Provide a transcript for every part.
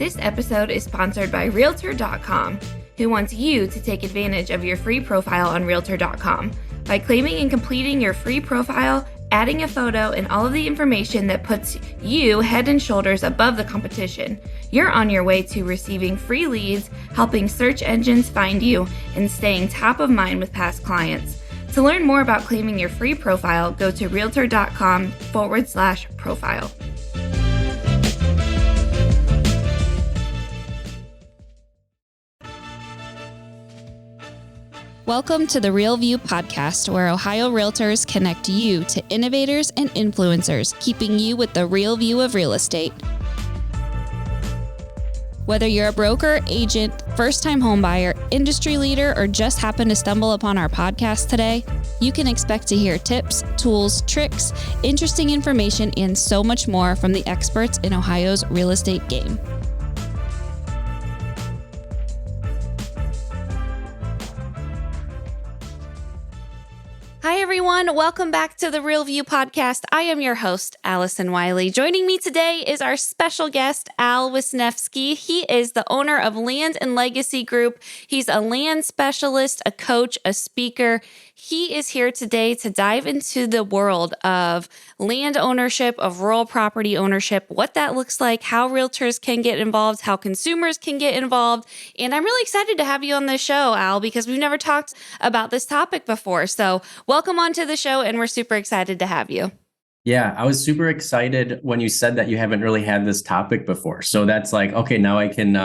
This episode is sponsored by Realtor.com, who wants you to take advantage of your free profile on Realtor.com. By claiming and completing your free profile, adding a photo, and all of the information that puts you head and shoulders above the competition, you're on your way to receiving free leads, helping search engines find you, and staying top of mind with past clients. To learn more about claiming your free profile, go to Realtor.com/profile. Welcome to the Real View podcast, where Ohio Realtors connect you to innovators and influencers, keeping you with the real view of real estate. Whether you're a broker, agent, first-time homebuyer, industry leader, or just happen to stumble upon our podcast today, you can expect to hear tips, tools, tricks, interesting information, and so much more from the experts in Ohio's real estate game. Hi, everyone. Welcome back to the Real View podcast. I am your host, Allison Wiley. Joining me today is our special guest, Al Wisnefske. He is the owner of Land and Legacy Group. He's a land specialist, a coach, a speaker. He is here today to dive into the world of land ownership, of rural property ownership, what that looks like, how realtors can get involved, how consumers can get involved. And I'm really excited to have you on this show, Al, because we've never talked about this topic before. So welcome onto the show, and we're super excited to have you. Yeah, I was super excited when you said that you haven't really had this topic before. So that's like, okay, now I can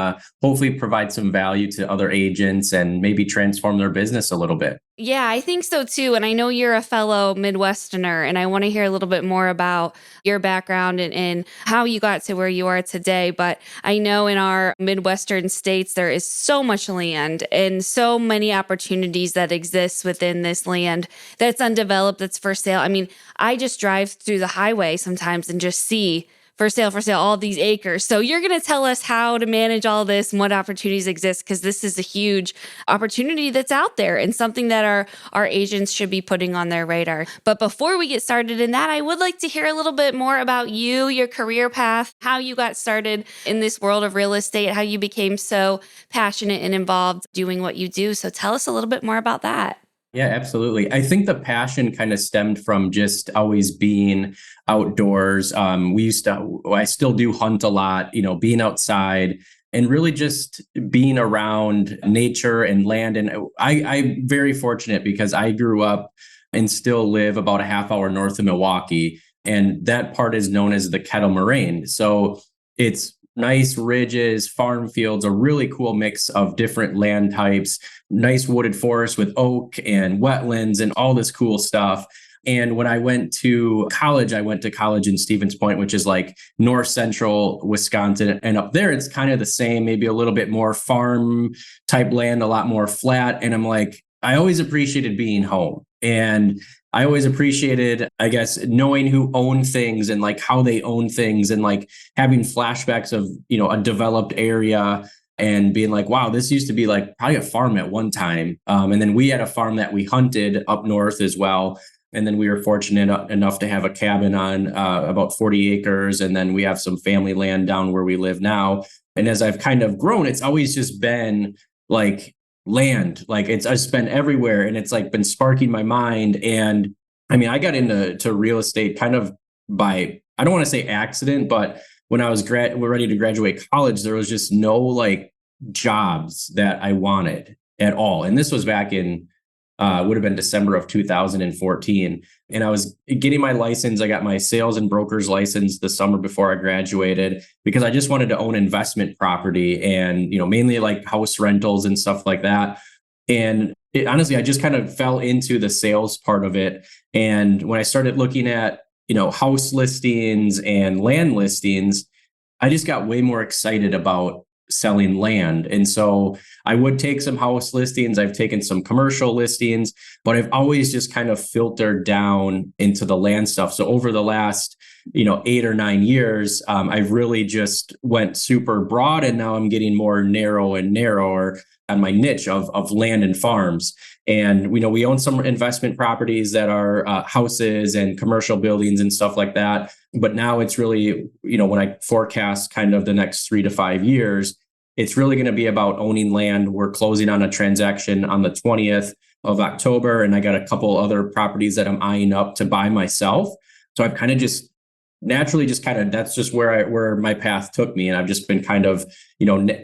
hopefully provide some value to other agents and maybe transform their business a little bit. Yeah, I think so too. And I know you're a fellow Midwesterner, and I want to hear a little bit more about your background and how you got to where you are today. But I know in our Midwestern states, there is so much land and so many opportunities that exist within this land that's undeveloped, that's for sale. I mean, I just drive through the highway sometimes and just see for sale, all these acres. So you're going to tell us how to manage all this and what opportunities exist, because this is a huge opportunity that's out there and something that our agents should be putting on their radar. But before we get started in that, I would like to hear a little bit more about you, your career path, how you got started in this world of real estate, how you became so passionate and involved doing what you do. So tell us a little bit more about that. Yeah, absolutely. I think the passion kind of stemmed from just always being outdoors. I still do hunt a lot, being outside and really just being around nature and land. And I'm very fortunate because I grew up and still live about a half hour north of Milwaukee. And that part is known as the Kettle Moraine. So it's nice ridges, farm fields, a really cool mix of different land types, nice wooded forests with oak and wetlands and all this cool stuff. And when I went to college in Stevens Point, which is like north central Wisconsin. And up there, it's kind of the same, maybe a little bit more farm type land, a lot more flat. And I'm like, I always appreciated being home. And I always appreciated, I guess, knowing who owned things and like how they own things and like having flashbacks of, a developed area and being like, wow, this used to be like probably a farm at one time. And then we had a farm that we hunted up north as well. And then we were fortunate enough to have a cabin on about 40 acres. And then we have some family land down where we live now. And as I've kind of grown, it's always just been like land, like it's just been everywhere, and it's like been sparking my mind. And I mean, I got into real estate kind of by, I don't want to say accident, but when I was ready to graduate college, there was just no like jobs that I wanted at all. And this was back in would have been December of 2014. And I was getting my license. I got my sales and broker's license the summer before I graduated because I just wanted to own investment property and, mainly like house rentals and stuff like that. And honestly, I just kind of fell into the sales part of it. And when I started looking at, house listings and land listings, I just got way more excited about selling land. And so I would take some house listings. I've taken some commercial listings, but I've always just kind of filtered down into the land stuff. So over the last 8 or 9 years, I've really just went super broad, and now I'm getting more narrow and narrower on my niche of land and farms. And we own some investment properties that are houses and commercial buildings and stuff like that. But now it's really, when I forecast kind of the next 3 to 5 years, it's really going to be about owning land. We're closing on a transaction on the 20th of October, and I got a couple other properties that I'm eyeing up to buy myself. So I've kind of just naturally that's just where my path took me. And I've just been kind of,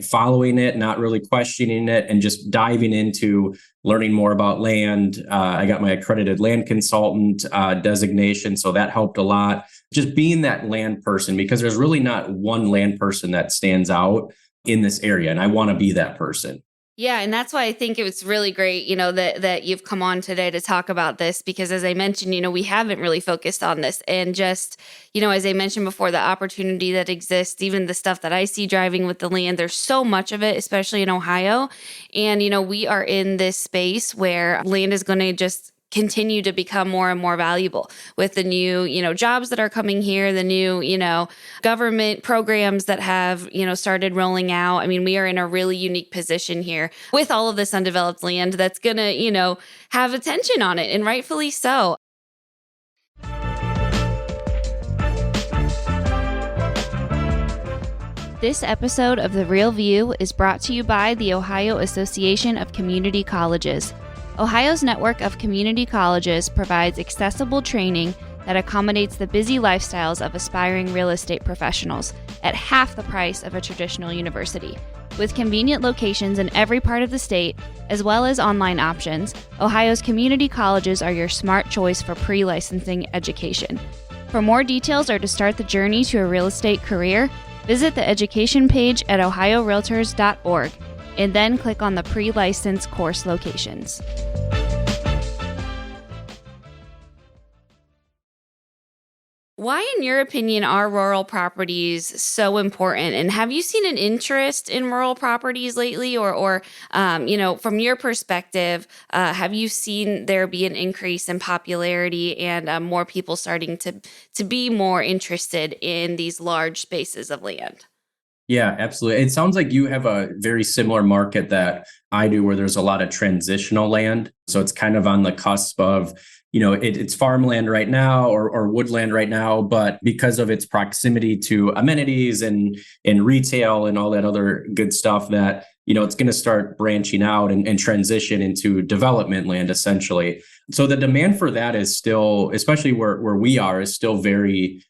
following it, not really questioning it, and just diving into learning more about land. I got my accredited land consultant designation. So that helped a lot. Just being that land person, because there's really not one land person that stands out in this area. And I want to be that person. Yeah, and that's why I think it was really great, that you've come on today to talk about this, because as I mentioned, we haven't really focused on this. And just, as I mentioned before, the opportunity that exists, even the stuff that I see driving with the land, there's so much of it, especially in Ohio. And, we are in this space where land is going to just continue to become more and more valuable with the new, jobs that are coming here, the new, government programs that have, started rolling out. I mean, we are in a really unique position here with all of this undeveloped land that's going to, have attention on it, and rightfully so. This episode of The Real View is brought to you by the Ohio Association of Community Colleges. Ohio's network of community colleges provides accessible training that accommodates the busy lifestyles of aspiring real estate professionals at half the price of a traditional university. With convenient locations in every part of the state, as well as online options, Ohio's community colleges are your smart choice for pre-licensing education. For more details or to start the journey to a real estate career, visit the education page at ohiorealtors.org. and then click on the pre-license course locations. Why, in your opinion, are rural properties so important? And have you seen an interest in rural properties lately? Or from your perspective, have you seen there be an increase in popularity and more people starting to be more interested in these large spaces of land? Yeah, absolutely. It sounds like you have a very similar market that I do, where there's a lot of transitional land. So it's kind of on the cusp of, it's farmland right now or woodland right now, but because of its proximity to amenities and retail and all that other good stuff, that, it's going to start branching out and transition into development land, essentially. So the demand for that is still, especially where we are, is still very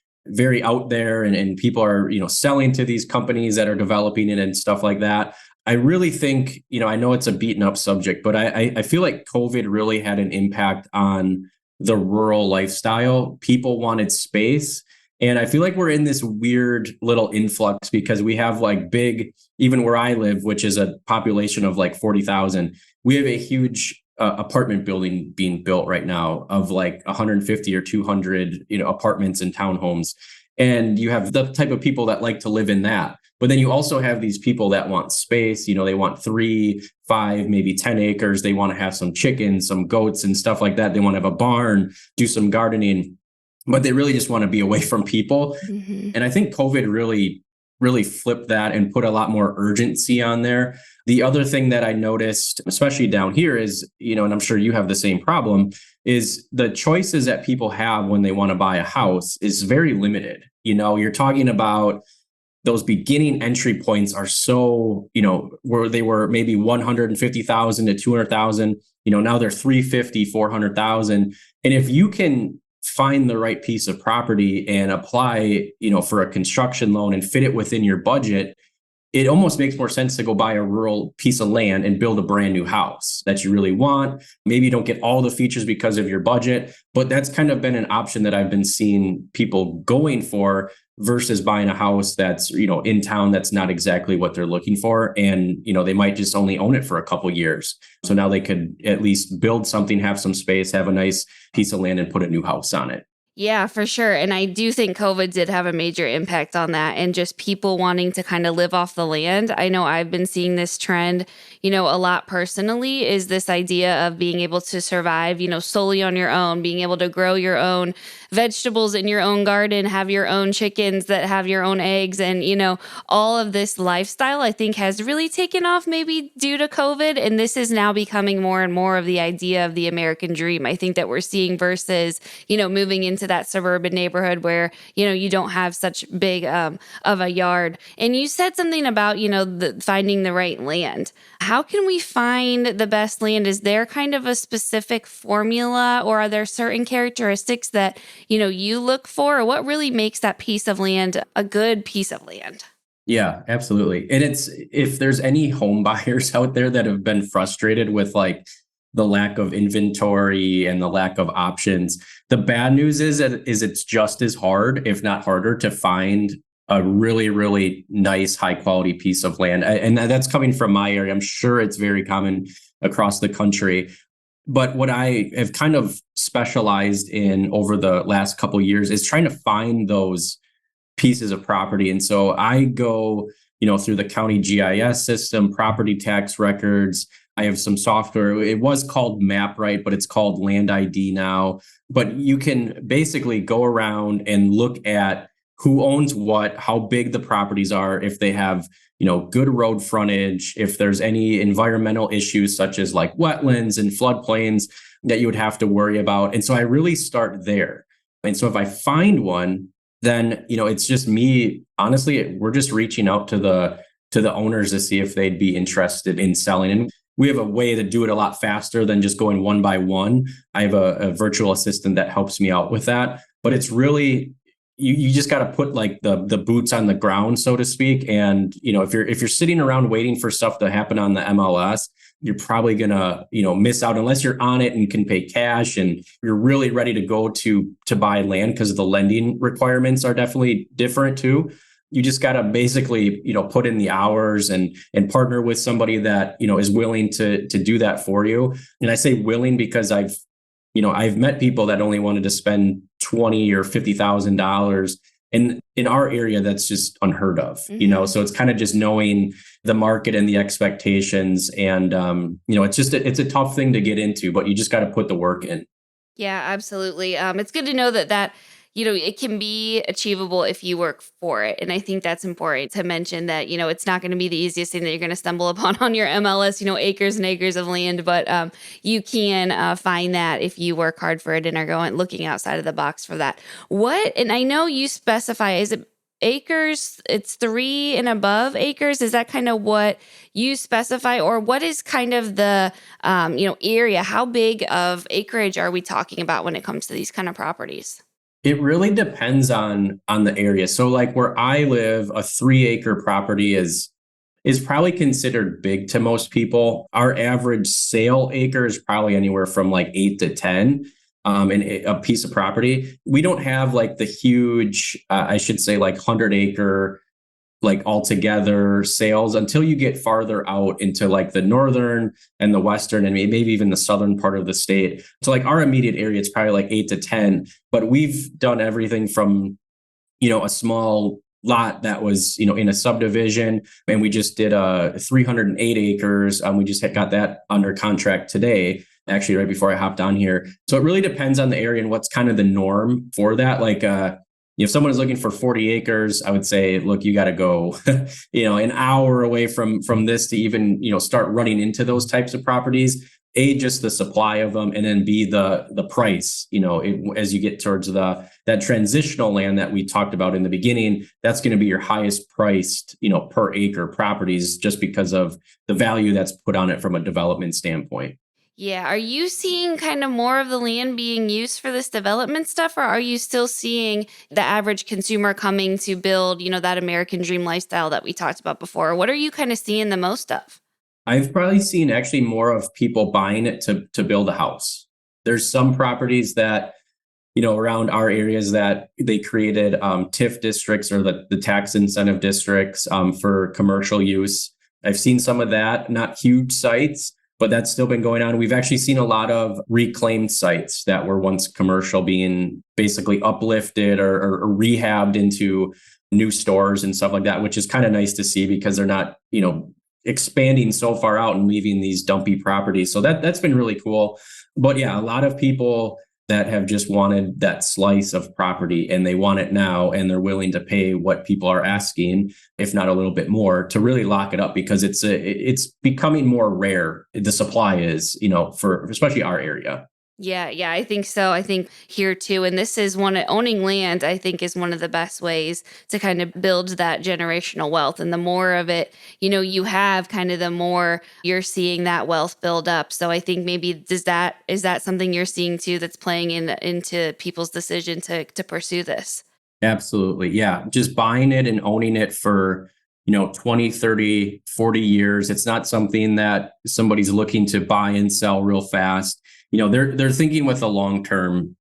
out there, and people are, selling to these companies that are developing it and stuff like that. I really think, I know it's a beaten up subject, but I feel like COVID really had an impact on the rural lifestyle. People wanted space. And I feel like we're in this weird little influx, because we have like big, even where I live, which is a population of like 40,000, we have a huge apartment building being built right now of like 150 or 200, apartments and townhomes. And you have the type of people that like to live in that. But then you also have these people that want space, they want 3, 5, maybe 10 acres. They want to have some chickens, some goats and stuff like that. They want to have a barn, do some gardening, but they really just want to be away from people. Mm-hmm. And I think COVID really flipped that and put a lot more urgency on there. The other thing that I noticed, especially down here, is, and I'm sure you have the same problem, is the choices that people have when they want to buy a house is very limited. You're talking about those beginning entry points are so, where they were maybe 150,000 to 200,000, now they're 350, 400,000. And if you can find the right piece of property and apply, for a construction loan and fit it within your budget, it almost makes more sense to go buy a rural piece of land and build a brand new house that you really want. Maybe you don't get all the features because of your budget, but that's kind of been an option that I've been seeing people going for, versus buying a house that's, in town that's not exactly what they're looking for. And, they might just only own it for a couple of years. So now they could at least build something, have some space, have a nice piece of land and put a new house on it. Yeah, for sure. And I do think COVID did have a major impact on that and just people wanting to kind of live off the land. I know I've been seeing this trend, a lot personally is this idea of being able to survive, solely on your own, being able to grow your own vegetables in your own garden, have your own chickens that have your own eggs. And, all of this lifestyle, I think, has really taken off maybe due to COVID. And this is now becoming more and more of the idea of the American dream, I think, that we're seeing versus, moving into that suburban neighborhood where, you don't have such big of a yard. And you said something about, finding the right land. How can we find the best land? Is there kind of a specific formula, or are there certain characteristics that, you look for? Or what really makes that piece of land a good piece of land? Yeah, absolutely. And if there's any home buyers out there that have been frustrated with like the lack of inventory and the lack of options, the bad news is it's just as hard, if not harder, to find a really, really nice, high quality piece of land. And that's coming from my area. I'm sure it's very common across the country. But what I have kind of specialized in over the last couple of years is trying to find those pieces of property. And so I go, through the county GIS system, property tax records. I have some software. It was called MapRight, but it's called Land ID now. But you can basically go around and look at who owns what, how big the properties are, if they have, good road frontage, if there's any environmental issues such as like wetlands and floodplains that you would have to worry about. And so I really start there. And so if I find one, then, it's just me, honestly, we're just reaching out to the owners to see if they'd be interested in selling. And we have a way to do it a lot faster than just going one by one. I have a virtual assistant that helps me out with that. But it's really, you just got to put like the boots on the ground, so to speak. And, if you're sitting around waiting for stuff to happen on the MLS, you're probably gonna, miss out unless you're on it and can pay cash and you're really ready to go to buy land, because the lending requirements are definitely different too. You just got to basically, put in the hours and partner with somebody that, is willing to do that for you. And I say willing because I've met people that only wanted to spend $20,000 or $50,000. And in our area, that's just unheard of, so it's kind of just knowing the market and the expectations. And, it's a tough thing to get into, but you just got to put the work in. Yeah, absolutely. It's good to know that it can be achievable if you work for it. And I think that's important to mention that, it's not going to be the easiest thing that you're going to stumble upon on your MLS, acres and acres of land, but you can find that if you work hard for it and are looking outside of the box for that. And I know you specify, is it acres? It's 3 and above acres. Is that kind of what you specify, or what is kind of the, area? How big of acreage are we talking about when it comes to these kind of properties? It really depends on the area. So like where I live, a 3-acre property is probably considered big to most people. Our average sale acre is probably anywhere from like 8 to 10 in a piece of property. We don't have like the huge, I should say like 100-acre like altogether sales until you get farther out into like the northern and the western and maybe even the southern part of the state. So like our immediate area, it's probably like 8 to 10, but we've done everything from, a small lot that was, in a subdivision, and we just did 308 acres. We just got that under contract today, actually right before I hopped on here. So it really depends on the area and what's kind of the norm for that. Like, if someone is looking for 40 acres, I would say, look, you got to go, an hour away from this to even, start running into those types of properties. A, just the supply of them, and then B, the price. As you get towards that transitional land that we talked about in the beginning, that's going to be your highest priced, per acre properties, just because of the value that's put on it from a development standpoint. Yeah. Are you seeing kind of more of the land being used for this development stuff, or are you still seeing the average consumer coming to build, that American dream lifestyle that we talked about before? What are you kind of seeing the most of? I've probably seen actually more of people buying it to build a house. There's some properties that, around our areas that they created TIF districts, or the tax incentive districts for commercial use. I've seen some of that, not huge sites, but that's still been going on. We've actually seen a lot of reclaimed sites that were once commercial being basically uplifted or rehabbed into new stores and stuff like that, which is kind of nice to see because they're not, expanding so far out and leaving these dumpy properties. So that's been really cool. But yeah, a lot of people that have just wanted that slice of property and they want it now, and they're willing to pay what people are asking, if not a little bit more, to really lock it up, because it's becoming more rare. The supply is, for especially our area. Yeah, I think so. I think here too. And this is owning land, I think, is one of the best ways to kind of build that generational wealth. And the more of it, you have, kind of the more you're seeing that wealth build up. So I think maybe is that something you're seeing too that's playing into people's decision to pursue this? Absolutely. Yeah. Just buying it and owning it for 20, 30, 40 years. It's not something that somebody's looking to buy and sell real fast. They're thinking with a long-term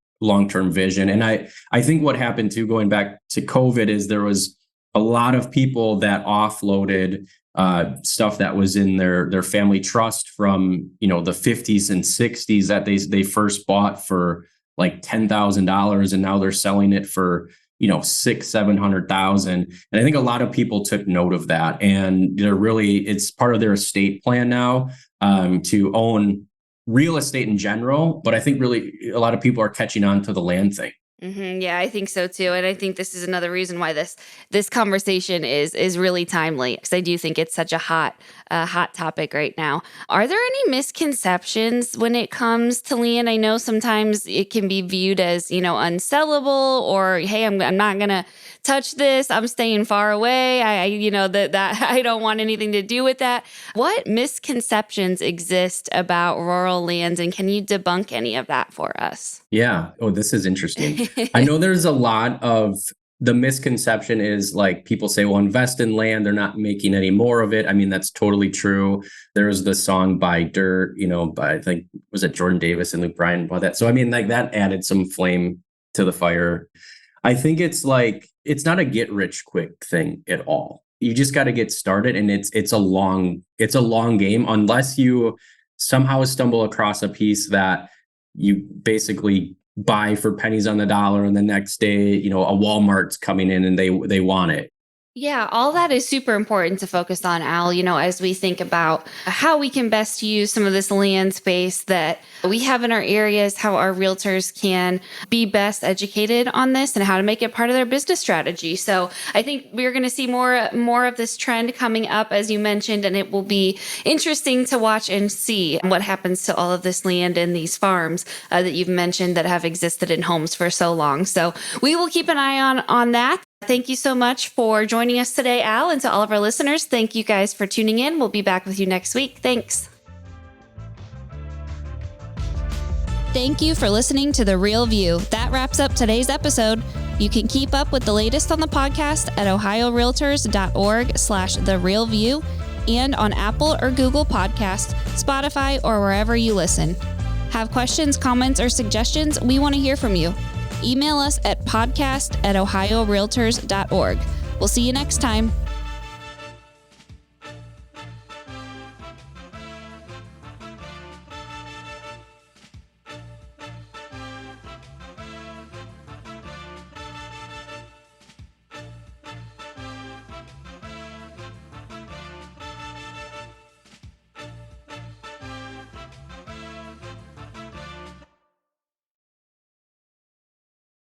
vision. And I think what happened too, going back to COVID, is there was a lot of people that offloaded stuff that was in their family trust from, the 50s and 60s that they first bought for like $10,000, and now they're selling it for $600,000-$700,000. And I think a lot of people took note of that, and it's part of their estate plan now to own real estate in general. But I think really a lot of people are catching on to the land thing. Mm-hmm. Yeah, I think so too. And I think this is another reason why this conversation is really timely, because I do think it's such a hot topic right now. Are there any misconceptions when it comes to land? I know sometimes it can be viewed as, unsellable, or, hey, I'm not going to touch this. I'm staying far away. That I don't want anything to do with that. What misconceptions exist about rural lands, and can you debunk any of that for us? Yeah. Oh, this is interesting. I know there's a lot of the misconception is like people say, well, invest in land. They're not making any more of it. I mean, that's totally true. There's the song Buy Dirt, by, I think, was it Jordan Davis and Luke Bryan about that? So, I mean, like that added some flame to the fire. I think it's not a get rich quick thing at all. You just got to get started, and it's a long game, unless you somehow stumble across a piece that you basically buy for pennies on the dollar, and the next day, a Walmart's coming in and they want it. Yeah, all that is super important to focus on, Al, as we think about how we can best use some of this land space that we have in our areas, how our realtors can be best educated on this and how to make it part of their business strategy. So I think we're going to see more of this trend coming up, as you mentioned, and it will be interesting to watch and see what happens to all of this land and these farms that you've mentioned that have existed in homes for so long. So we will keep an eye on that. Thank you so much for joining us today, Al, and to all of our listeners. Thank you guys for tuning in. We'll be back with you next week. Thanks. Thank you for listening to The Real View. That wraps up today's episode. You can keep up with the latest on the podcast at ohiorealtors.org/therealview and on Apple or Google Podcasts, Spotify, or wherever you listen. Have questions, comments, or suggestions? We want to hear from you. Email us at podcast@ohiorealtors.org. We'll see you next time.